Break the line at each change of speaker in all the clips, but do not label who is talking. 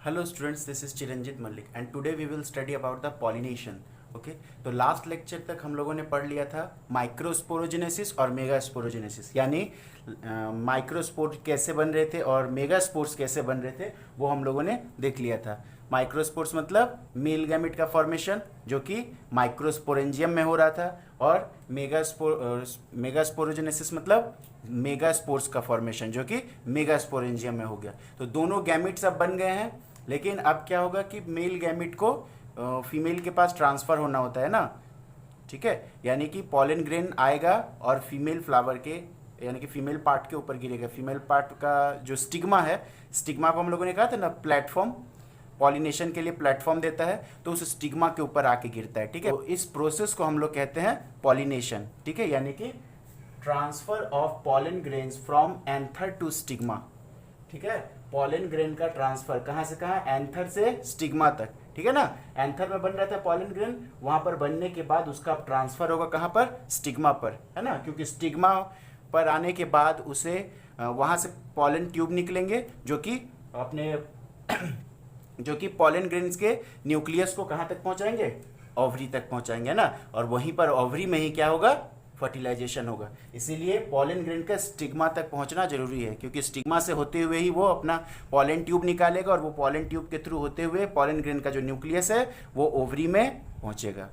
Hello students, this is Chiranjit Malik and today we will study about the pollination. Okay तो last lecture तक हम लोगों ने पढ़ लिया था माइक्रोस्पोरोजेनेसिस और मेगास्पोरोजेनेसिस, यानी माइक्रोस्पोर कैसे बन रहे थे और मेगास्पोर्स कैसे बन रहे थे वो हम लोगों ने देख लिया था। माइक्रोस्पोर्स मतलब मेल गैमेट का फॉर्मेशन जो कि माइक्रोस्पोरेंजियम में हो रहा था, और मेगास्पोरोजेनेसिस मतलब मेगास्पोर्स का फॉर्मेशन जो कि मेगास्पोरेंजियम में हो गया। तो दोनों गैमेट्स अब बन गए हैं, लेकिन अब क्या होगा कि मेल गैमेट को फीमेल के पास ट्रांसफ़र होना होता है ना, ठीक है। यानी कि पॉलन ग्रेन आएगा और फीमेल फ्लावर के यानी कि फीमेल पार्ट के ऊपर गिरेगा। फीमेल पार्ट का जो स्टिग्मा है, स्टिग्मा को हम लोगों ने कहा था ना प्लेटफॉर्म, पॉलिनेशन के लिए प्लेटफॉर्म देता है, तो उस स्टिग्मा के ऊपर आके गिरता है, ठीक है। तो इस प्रोसेस को हम लोग कहते हैं पॉलिनेशन, ठीक है, यानी कि transfer of pollen grains from anther to stigma, ठीक है। पॉलन ग्रेन का ट्रांसफर कहाँ से कहाँ, एंथर से स्टिग्मा तक, ठीक है ना। एंथर में बन रहा था पॉलन ग्रेन, वहां पर बनने के बाद उसका ट्रांसफर होगा कहाँ पर, स्टिग्मा पर, है ना, क्योंकि स्टिग्मा पर आने के बाद उसे वहां से पॉलन ट्यूब निकलेंगे जो कि अपने जो कि पॉलन ग्रेन्स के न्यूक्लियस को कहाँ तक पहुंचाएंगे, ओवरी तक पहुंचाएंगे ना, और वहीं पर ओवरी में ही क्या होगा, फर्टिलाइजेशन होगा। इसीलिए पॉलन ग्रेन का स्टिग्मा तक पहुंचना जरूरी है, क्योंकि स्टिग्मा से होते हुए ही वो अपना पॉलन ट्यूब निकालेगा और वो पॉलन ट्यूब के थ्रू होते हुए पॉलन ग्रेन का जो न्यूक्लियस है वो ओवरी में पहुंचेगा,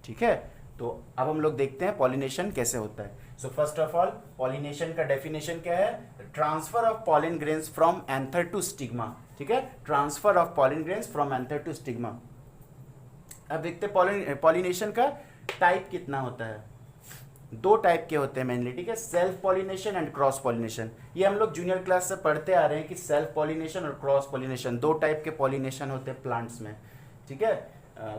ठीक है। तो अब हम लोग देखते हैं पॉलिनेशन कैसे होता है। So first of all pollination का डेफिनेशन क्या है, transfer of pollen grains from anther to stigma, ठीक है, transfer of pollen grains from anther to stigma. अब देखते हैं पॉलिनेशन का टाइप कितना होता है। दो टाइप के होते हैं मेनली, ठीक है, self pollination and cross pollination. ये हम लोग जूनियर क्लास से पढ़ते आ रहे हैं कि सेल्फ पॉलिनेशन और क्रॉस पॉलिनेशन दो टाइप के पॉलिनेशन होते हैं प्लांट्स में, ठीक है।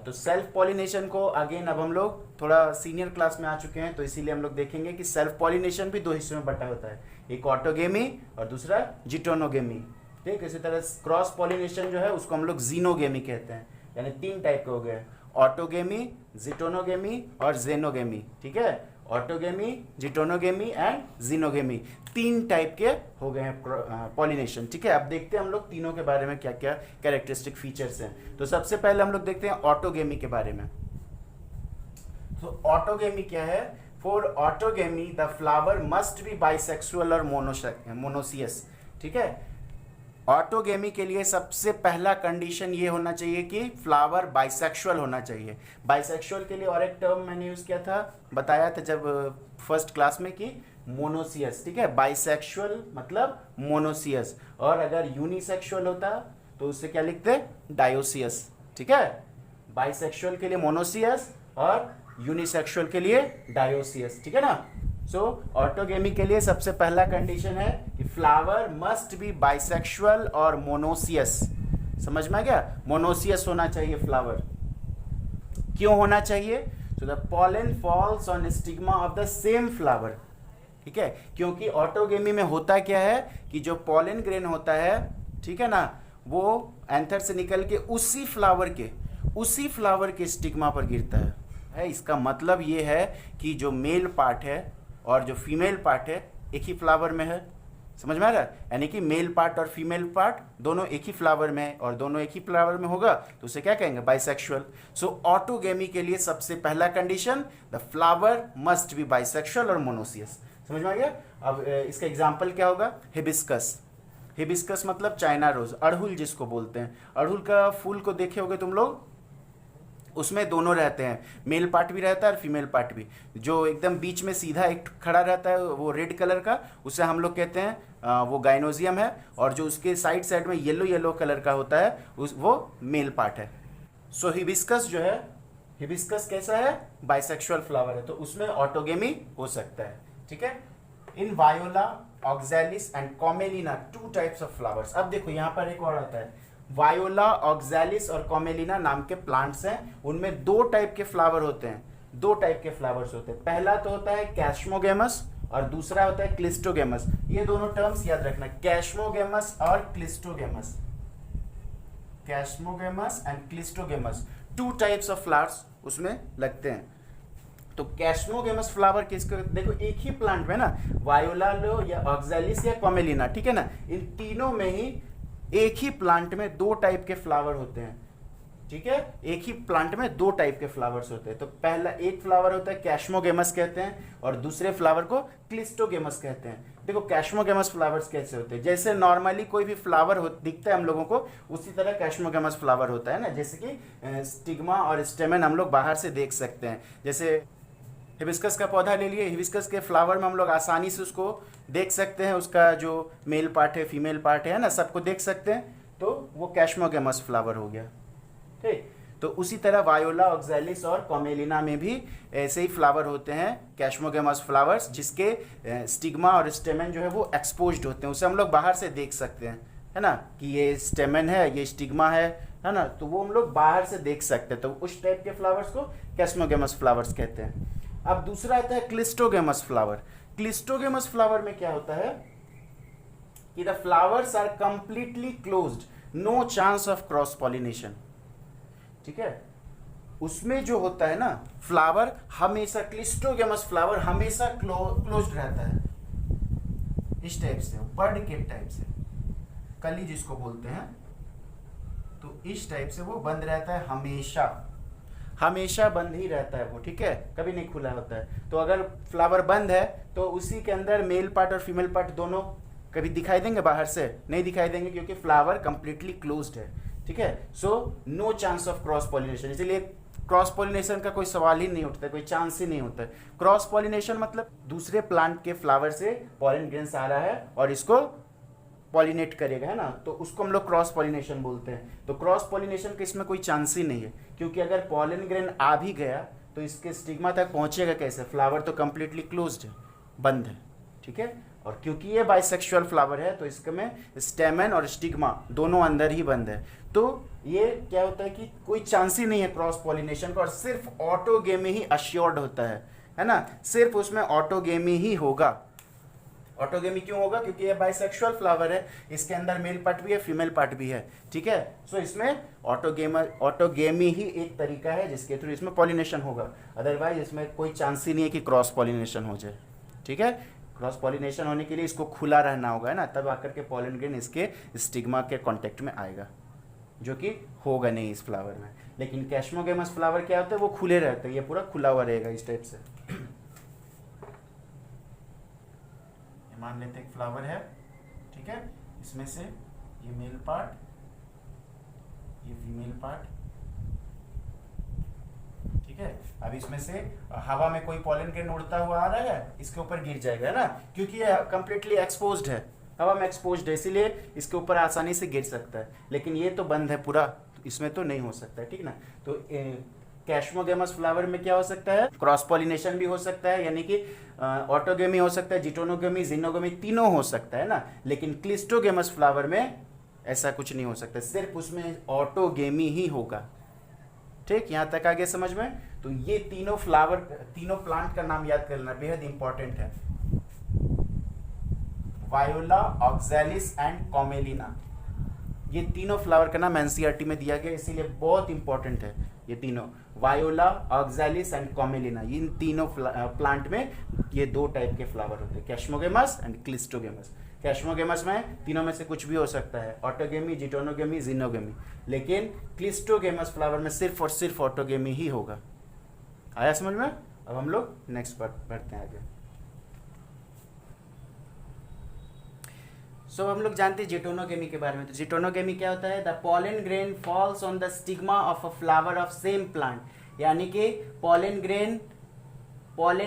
तो सेल्फ पॉलिनेशन को अगेन अब हम लोग थोड़ा सीनियर क्लास में आ चुके हैं, तो इसीलिए हम लोग देखेंगे कि सेल्फ पॉलिनेशन भी दो हिस्सों में बटा होता है, एक ऑटोगेमी और दूसरा जिटोनोगेमी, ठीक। इसी तरह क्रॉस पॉलिनेशन जो है उसको हम लोग जीनोगेमी कहते हैं, यानी तीन टाइप के हो गए, ऑटोगेमी, जिटोनोगेमी और जेनोगेमी, ठीक है। ऑटोगेमी, जिटोनोगेमी एंड जीनोगेमी, तीन टाइप के हो गए हैं पॉलिनेशन, ठीक है। अब देखते हैं हम लोग तीनों के बारे में क्या क्या कैरेक्टरिस्टिक फीचर्स हैं। तो सबसे पहले हम लोग देखते हैं ऑटोगेमी के बारे में। तो ऑटोगेमी क्या है, for autogamy the flower must be bisexual और मोनोसियस, ठीक है। ऑटोगेमी के लिए सबसे पहला कंडीशन ये होना चाहिए कि फ्लावर बाइसेक्सुअल होना चाहिए। बाइसेक्सुअल के लिए और एक टर्म मैंने यूज किया था, बताया था जब फर्स्ट क्लास में कि मोनोसियस, ठीक है। बाइसेक्सुअल मतलब मोनोसियस, और अगर यूनिसेक्सुअल होता तो उससे क्या लिखते, डायोसियस, ठीक है। बाइसेक्सुअल के लिए मोनोसियस और यूनिसेक्सुअल के लिए डायोसियस, ठीक है ना। सो ऑटोगेमी के लिए सबसे पहला कंडीशन है कि फ्लावर मस्ट बी बाइसेक्सुअल और मोनोसियस। समझ में आ गया, मोनोसियस होना चाहिए फ्लावर। क्यों होना चाहिए, so the pollen falls on stigma of the same flower, ठीक है। क्योंकि ऑटोगेमी में होता क्या है कि जो पॉलन ग्रेन होता है, ठीक है ना, वो एंथर से निकल के उसी फ्लावर के स्टिग्मा पर गिरता है। इसका मतलब ये है कि जो मेल पार्ट है और जो फीमेल पार्ट है एक ही फ्लावर में है, समझ में आ रहा है। यानी कि मेल पार्ट और फीमेल पार्ट दोनों एक ही फ्लावर में है, और दोनों एक ही फ्लावर में होगा तो उसे क्या कहेंगे, बाइसेक्सुअल। सो ऑटोगेमी के लिए सबसे पहला condition, the flower must be bisexual और मोनोसियस। समझ में आ गया। अब इसका एग्जाम्पल क्या होगा, हिबिस्कस। हिबिस्कस मतलब चाइना रोज, अड़हुल जिसको बोलते हैं। अड़हुल का फूल को देखे होगे तुम लोग, उसमें दोनों रहते हैं, मेल पार्ट भी रहता है और फीमेल पार्ट भी। जो एकदम बीच में सीधा एक खड़ा रहता है वो रेड कलर का, उसे हम लोग कहते हैं वो गाइनोजियम है, और जो उसके साइड साइड में येलो येलो कलर का होता है वो मेल पार्ट है। सो हिबिस्कस जो है, हिबिस्कस कैसा है, बाइसेक्सुअल फ्लावर है, तो उसमें ऑटोगेमी हो सकता है, ठीक है। In Viola, Oxalis and Commelina two types of flowers. अब देखो यहाँ पर एक और आता है, वायोला, ऑक्सैलिस और कॉमेलिना नाम के प्लांट्स हैं, उनमें दो टाइप के फ्लावर होते हैं, दो टाइप के फ्लावर्स होते हैं। पहला तो होता है कैस्मोगेमस और दूसरा होता है क्लिस्टोगेमस। ये दोनों टर्म्स याद रखना, कैस्मोगेमस और cleistogamous, chasmogamous and cleistogamous, two types of flowers उसमें लगते हैं। तो कैस्मोगेमस फ्लावर किसको, देखो एक ही प्लांट में ना, वायोला लो या ऑक्सैलिस या कॉमेलिना, ठीक है ना, इन तीनों में ही एक ही प्लांट में दो टाइप के फ्लावर होते हैं, ठीक है, एक ही प्लांट में दो टाइप के फ्लावर्स होते हैं। तो पहला एक फ्लावर होता है कैशमोगेमस कहते हैं, और दूसरे फ्लावर को क्लिस्टोगेमस कहते हैं। देखो कैशमोगेमस फ्लावर्स कैसे होते हैं, जैसे नॉर्मली कोई भी फ्लावर दिखता है हम लोगों को, उसी तरह कैशमोगेमस फ्लावर होता है ना, जैसे कि स्टिग्मा और स्टेमन हम लोग बाहर से देख सकते हैं। जैसे हिबिस्कस का पौधा ले लिए, हिबिस्कस के फ्लावर में हम लोग आसानी से उसको देख सकते हैं, उसका जो मेल पार्ट है फीमेल पार्ट है ना, सबको देख सकते हैं, तो वो कैशमोगेमस फ्लावर हो गया। ठीक, तो उसी तरह वायोला, ऑक्सैलिस और कॉमेलिना में भी ऐसे ही फ्लावर होते हैं, कैशमोगेमस फ्लावर्स, जिसके स्टिग्मा और स्टेमन जो है वो एक्सपोज्ड होते हैं, उसे हम लोग बाहर से देख सकते हैं, है ना, कि ये स्टेमन है, ये स्टिग्मा है ना, तो वो हम लोग बाहर से देख सकते हैं। तो उस टाइप के फ्लावर्स को कैशमोगेमस फ्लावर्स कहते हैं। अब दूसरा आता है क्लिस्टोगेमस फ्लावर। क्लिस्टोगेमस फ्लावर में क्या होता है कि the flowers are completely closed, no chance of cross pollination. ठीक है, उसमें जो होता है ना फ्लावर हमेशा, क्लिस्टोगेमस फ्लावर हमेशा क्लोज्ड रहता है, इस टाइप से, बर्ड के टाइप से, कली जिसको बोलते हैं, तो इस टाइप से वो बंद रहता है, हमेशा हमेशा बंद ही रहता है वो, ठीक है, कभी नहीं खुला होता है। तो अगर फ्लावर बंद है तो उसी के अंदर मेल पार्ट और फीमेल पार्ट दोनों कभी दिखाई देंगे, बाहर से नहीं दिखाई देंगे, क्योंकि फ्लावर कंप्लीटली क्लोज्ड है। ठीक है, so no chance of cross pollination, इसलिए क्रॉस पॉलिनेशन का कोई सवाल ही नहीं उठता, कोई चांस ही नहीं होता है। क्रॉस पॉलिनेशन मतलब दूसरे प्लांट के फ्लावर से पॉलन ग्रेन्स आ रहा है और इसको पॉलिनेट करेगा, है ना, तो उसको हम लोग क्रॉस पॉलिनेशन बोलते हैं। तो क्रॉस पॉलिनेशन का इसमें कोई चांस ही नहीं है, क्योंकि अगर पॉलन ग्रेन आ भी गया तो इसके स्टिग्मा तक पहुंचेगा कैसे, फ्लावर तो कंप्लीटली क्लोज्ड है, बंद है। ठीक है, और क्योंकि ये बाइसेक्सुअल फ्लावर है तो इसमें स्टेमन और स्टिग्मा दोनों अंदर ही बंद है। तो ये क्या होता है कि कोई चांस ही नहीं है क्रॉस पॉलिनेशन का, और सिर्फ ऑटोगेमी ही अश्योर्ड होता है ना, सिर्फ उसमें ऑटोगेमी ही होगा। ऑटोगेमी क्यों होगा, क्योंकि ये बाइसेक्सुअल फ्लावर है, इसके अंदर मेल पार्ट भी है, फीमेल पार्ट भी है। ठीक है, सो इसमें ऑटोगेमी ही एक तरीका है जिसके थ्रू इसमें पॉलिनेशन होगा, अदरवाइज इसमें कोई चांस ही नहीं है कि क्रॉस पॉलिनेशन हो जाए। ठीक है, क्रॉस पॉलिनेशन होने के लिए इसको खुला रहना होगा, है ना, तब आकर के पॉलन ग्रेन इसके स्टिग्मा के कांटेक्ट में आएगा, जो कि होगा नहीं इस फ्लावर में। लेकिन कैशमोगेमस फ्लावर क्या होता है, वो खुले रहते हैं, ये पूरा खुला हुआ रहेगा इस टाइप से। मान लेते एक फ्लावर है, ठीक है, इसमें से ये मेल पार्ट, ये फीमेल पार्ट, ठीक है। अब इसमें से हवा में कोई पॉलन ग्रेन उड़ता हुआ आ रहा है, इसके ऊपर गिर जाएगा, है ना, क्योंकि ये कंप्लीटली एक्सपोज्ड है, हवा में एक्सपोज्ड है, इसीलिए इसके ऊपर आसानी से गिर सकता है। लेकिन ये तो बंद है पूरा, इसमें तो नहीं हो सकता है, ठीक ना। तो कैशमोगेमस फ्लावर में क्या हो सकता है, क्रॉस पॉलिनेशन भी हो सकता है, यानी कि ऑटोगेमी हो सकता है, जिटोनोगेमी, जिनोगेमी तीनों हो सकता है ना। लेकिन क्लिस्टोगेमस फ्लावर में ऐसा कुछ नहीं हो सकता, सिर्फ उसमें ऑटोगेमी ही होगा। ठीक, यहाँ तक आगे समझ में। तो ये तीनों फ्लावर, तीनों प्लांट का नाम याद करना बेहद इंपॉर्टेंट है, वायोला, ऑक्सैलिस एंड कॉमेलिना। ये तीनों फ्लावर का नाम एनसीईआरटी में दिया गया, इसीलिए बहुत इंपॉर्टेंट है ये तीनों, वायोला, ऑक्सैलिस एंड कॉमेलिना। इन तीनों प्लांट में ये दो टाइप के फ्लावर होते हैं, कैशमोगेमस एंड क्लिस्टोगेमस। कैशमोगेमस में तीनों में से कुछ भी हो सकता है, ऑटोगेमी, जिटोनोगेमी, जिनोगेमी। लेकिन क्लिस्टोगेमस फ्लावर में सिर्फ और सिर्फ ऑटोगेमी ही होगा। आया समझ में। अब हम लोग नेक्स्ट पार्ट बढ़ते हैं आगे। सो हम लोग जानते हैं जिटोनोगेमी के बारे में। तो जिटोनोगेमी क्या होता है, the pollen grain falls on the stigma of a flower of same plant, यानी कि पॉलन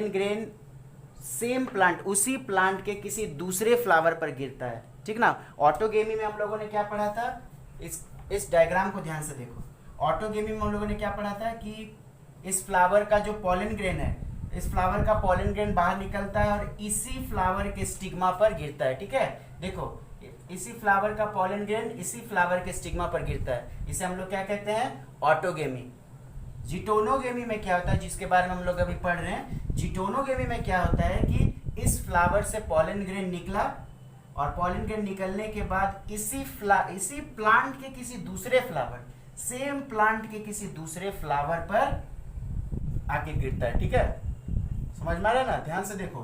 ग्रेन सेम प्लांट, उसी प्लांट के किसी दूसरे फ्लावर पर गिरता है, ठीक ना। ऑटोगेमी में हम लोगों ने क्या पढ़ा था, इस डायग्राम को ध्यान से देखो। ऑटोगेमी में हम लोगों ने क्या पढ़ा था कि इस फ्लावर का जो पॉलन ग्रेन है, इस फ्लावर का पॉलन ग्रेन बाहर निकलता है और इसी फ्लावर के स्टिग्मा पर गिरता है, ठीक है। देखो, इसी फ्लावर का पॉलन ग्रेन इसी फ्लावर के स्टिग्मा पर गिरता है, इसे हम लोग क्या कहते हैं, ऑटोगेमी। जिटोनोगेमी में क्या होता है, जिसके बारे में हम लोग अभी पढ़ रहे हैं, जिटोनोगेमी में क्या होता है कि इस फ्लावर से पॉलन ग्रेन निकला और पॉलन ग्रेन निकलने के बाद इसी प्लांट के किसी दूसरे फ्लावर, सेम प्लांट के किसी दूसरे फ्लावर पर आके गिरता है, ठीक है। समझ में आ रहा है ना, ध्यान से देखो।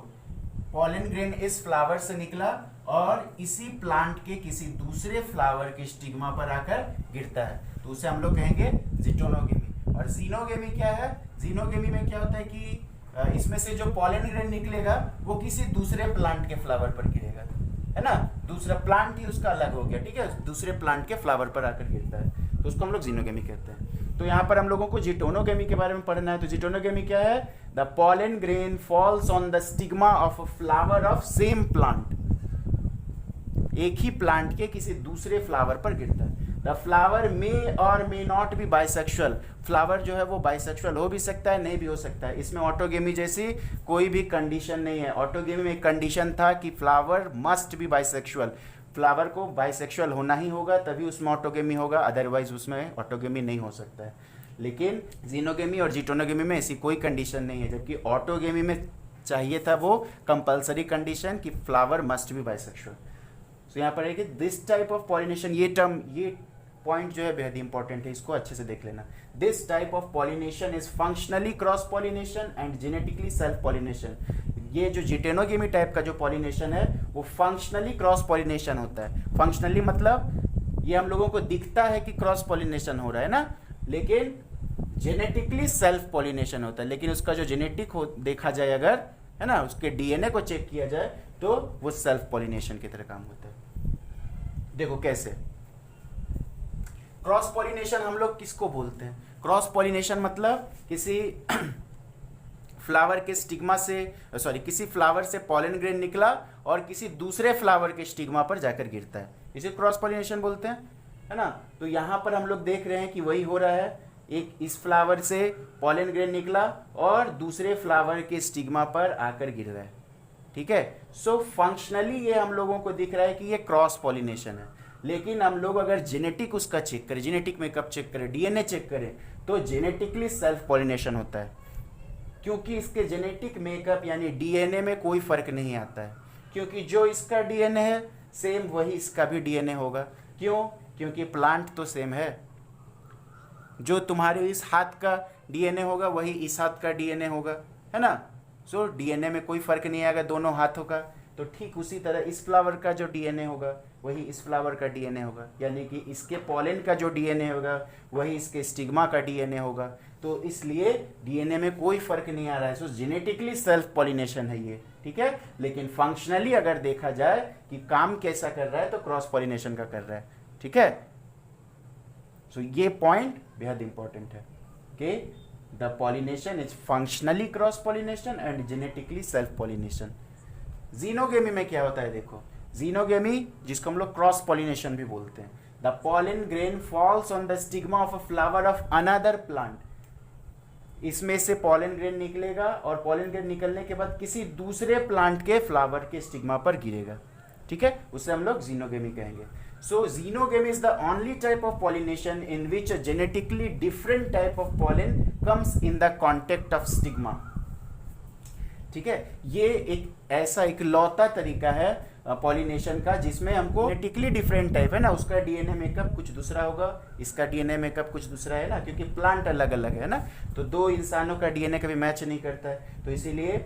पॉलन ग्रेन इस फ्लावर से निकला और इसी प्लांट के किसी दूसरे फ्लावर के स्टिग्मा पर आकर गिरता है, तो उसे हम लोग कहेंगे जिटोनोगेमी। और जीनोगेमी क्या है? जीनोगेमी में क्या होता है कि इसमें से जो पॉलन ग्रेन निकलेगा वो किसी दूसरे प्लांट के फ्लावर पर गिरेगा, है ना, दूसरा प्लांट ही उसका अलग हो गया, ठीक है, दूसरे प्लांट के फ्लावर पर आकर गिरता है, तो उसको हम लोग जीनोगेमी कहते हैं। तो यहाँ पर हम लोगों को जिटोनोगेमी के बारे में पढ़ना है। तो जिटोनोगेमी क्या है? The pollen grain falls on the stigma of a flower of same plant, एक ही प्लांट के किसी दूसरे फ्लावर पर गिरता है। द फ्लावर मे और may not be bisexual, flower जो है वो बाइसेक्सुअल हो भी सकता है, नहीं भी हो सकता है, इसमें ऑटोगेमी जैसी कोई भी कंडीशन नहीं है। ऑटोगेमी में एक कंडीशन था कि flower must be bisexual, flower को बाइसेक्सुअल होना ही होगा तभी उसमें ऑटोगेमी होगा, अदरवाइज उसमें ऑटोगेमी नहीं हो सकता है। लेकिन जीनोगेमी और जिटोनोगेमी में ऐसी कोई कंडीशन नहीं है, जबकि ऑटोगेमी में चाहिए था वो कंपल्सरी कंडीशन कि फ्लावर मस्ट बी बाइसेक्सुअल। तो यहाँ पर है कि दिस टाइप ऑफ पॉलिनेशन, ये टर्म, ये पॉइंट जो है बेहद इंपॉर्टेंट है, इसको अच्छे से देख लेना। This type of pollination is functionally cross pollination and genetically self pollination. ये जो जिटेनोगेमी टाइप का जो पॉलिनेशन है वो फंक्शनली क्रॉस पॉलिनेशन होता है। फंक्शनली मतलब ये हम लोगों को दिखता है कि क्रॉस पॉलिनेशन हो रहा है ना, लेकिन जेनेटिकली सेल्फ पॉलिनेशन होता है। लेकिन उसका जो जेनेटिक हो देखा जाए अगर, है ना, उसके डीएनए को चेक किया जाए तो वो सेल्फ पॉलिनेशन की तरह काम होता है। देखो कैसे क्रॉस पॉलिनेशन हम लोग किसको बोलते हैं? क्रॉस पॉलिनेशन मतलब किसी फ्लावर के स्टिग्मा से, सॉरी, किसी फ्लावर से पॉलन ग्रेन निकला और किसी दूसरे फ्लावर के स्टिग्मा पर जाकर गिरता है, इसे क्रॉस पॉलिनेशन बोलते हैं, है ना। तो यहाँ पर हम लोग देख रहे हैं कि वही हो रहा है, एक इस फ्लावर से पॉलन ग्रेन निकला और दूसरे फ्लावर के स्टिग्मा पर आकर गिर रहा है, ठीक है। सो फंक्शनली ये हम लोगों को दिख रहा है कि ये क्रॉस पॉलिनेशन है। लेकिन हम लोग अगर जेनेटिक उसका चेक करें, जेनेटिक मेकअप चेक करें, डीएनए चेक करें, तो जेनेटिकली सेल्फ पॉलिनेशन होता है, क्योंकि इसके जेनेटिक मेकअप यानी डीएनए में कोई फर्क नहीं आता है, क्योंकि जो इसका डीएनए है सेम वही इसका भी डीएनए होगा। क्यों? क्योंकि प्लांट तो सेम है, जो तुम्हारे इस हाथ का डीएनए होगा वही इस हाथ का डीएनए होगा, है ना। सो डीएनए में कोई फर्क नहीं आएगा दोनों हाथों का। तो ठीक उसी तरह इस फ्लावर का जो डीएनए होगा वही इस फ्लावर का डीएनए होगा, यानी कि इसके पॉलन का जो डीएनए होगा वही इसके स्टिग्मा का डीएनए होगा। तो इसलिए डीएनए में कोई फर्क नहीं आ रहा है। सो जेनेटिकली सेल्फ पॉलिनेशन है ये, ठीक है। लेकिन फंक्शनली अगर देखा जाए कि काम कैसा कर रहा है तो क्रॉस पॉलिनेशन का कर रहा है, ठीक है। सो ये पॉइंट बेहद इंपॉर्टेंट है कि the pollination is functionally cross pollination and genetically self pollination. Xenogamy में क्या होता है? देखो, जीनोगेमी जिसको हम लोग क्रॉस पॉलिनेशन भी बोलते हैं, the pollen grain falls on the stigma of a flower of another plant. इसमें से पॉलन ग्रेन निकलेगा और पॉलन ग्रेन निकलने के बाद किसी दूसरे प्लांट के फ्लावर के स्टिग्मा पर गिरेगा, ठीक है, उसे हम लोग जीनोगेमी कहेंगे। So geitonogamy is the only type of pollination in which a genetically different type of pollen comes in the contact of stigma, ठीक है। ये एक ऐसा इकलौता तरीका है पॉलिनेशन का जिसमें हमको जेनेटिकली डिफरेंट टाइप है ना, उसका डीएनए मेकअप कुछ दूसरा होगा, इसका डीएनए मेकअप कुछ दूसरा है ना, क्योंकि प्लांट अलग अलग है ना, तो दो इंसानों का डीएनए कभी मैच नहीं करता है, तो इसीलिए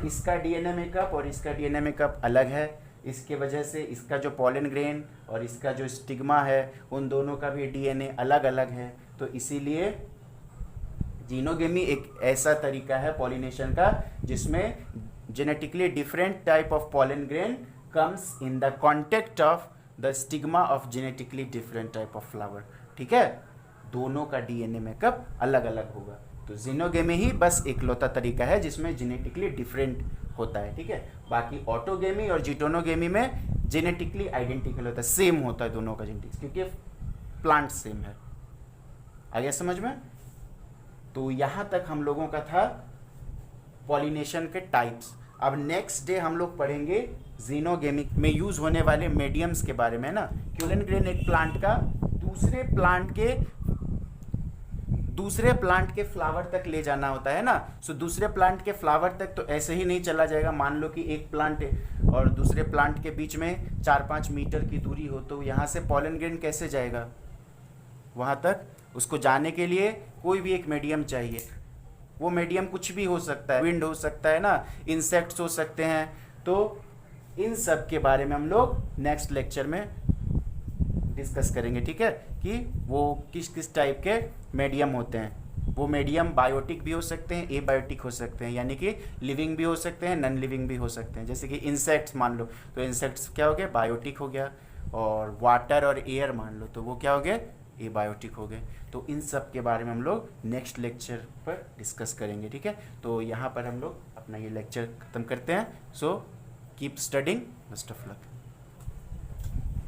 इसका डीएनए मेकअप और इसका डीएनए मेकअप अलग है। इसके वजह से इसका जो पॉलन ग्रेन और इसका जो स्टिग्मा है उन दोनों का भी डीएनए अलग अलग है। तो इसीलिए जीनोगेमी एक ऐसा तरीका है पॉलिनेशन का जिसमें genetically different type of pollen grain comes in the contact of the stigma of genetically different type of flower, ठीक है। दोनों का डीएनए मेकअप अलग अलग होगा। तो जीनोगेमी ही बस एकलौता तरीका है जिसमें जेनेटिकली डिफरेंट होता है, ठीक है। बाकी ऑटोगेमी और जिटोनोगेमी में जेनेटिकली आइडेंटिकल होता है, सेम होता है दोनों का जेनेटिक्स, क्योंकि प्लांट सेम है। आ गया समझ में? तो यहाँ तक हम लोगों का था पॉलिनेशन के टाइप्स। अब नेक्स्ट डे हम लोग पढ़ेंगे जीनोगेमी में यूज होने वाले मीडियम्स के बारे में ना। पॉलन ग्रेन एक प्लांट का दूसरे प्लांट के फ्लावर तक ले जाना होता है ना। सो दूसरे प्लांट के फ्लावर तक तो ऐसे ही नहीं चला जाएगा। मान लो कि एक प्लांट और दूसरे प्लांट के बीच में 4-5 मीटर की दूरी हो, तो यहाँ से पॉलन ग्रेन कैसे जाएगा वहाँ तक? उसको जाने के लिए कोई भी एक मीडियम चाहिए। वो मीडियम कुछ भी हो सकता है, विंड हो सकता है ना, इंसेक्ट्स हो सकते हैं। तो इन सब के बारे में हम लोग नेक्स्ट लेक्चर में डिस्कस करेंगे, ठीक है, कि वो किस किस टाइप के मीडियम होते हैं। वो मीडियम बायोटिक भी हो सकते हैं, एबायोटिक हो सकते हैं, यानी कि लिविंग भी हो सकते हैं, नॉन लिविंग भी हो सकते हैं। जैसे कि इंसेक्ट्स मान लो, तो इंसेक्ट्स क्या हो गया, बायोटिक हो गया, और वाटर और एयर मान लो तो वो क्या हो गया, एबायोटिक हो गए। तो इन सब के बारे में हम लोग नेक्स्ट लेक्चर पर डिस्कस करेंगे, ठीक है। तो यहाँ पर हम लोग अपना ये लेक्चर ख़त्म करते हैं। So keep studying, best of luck.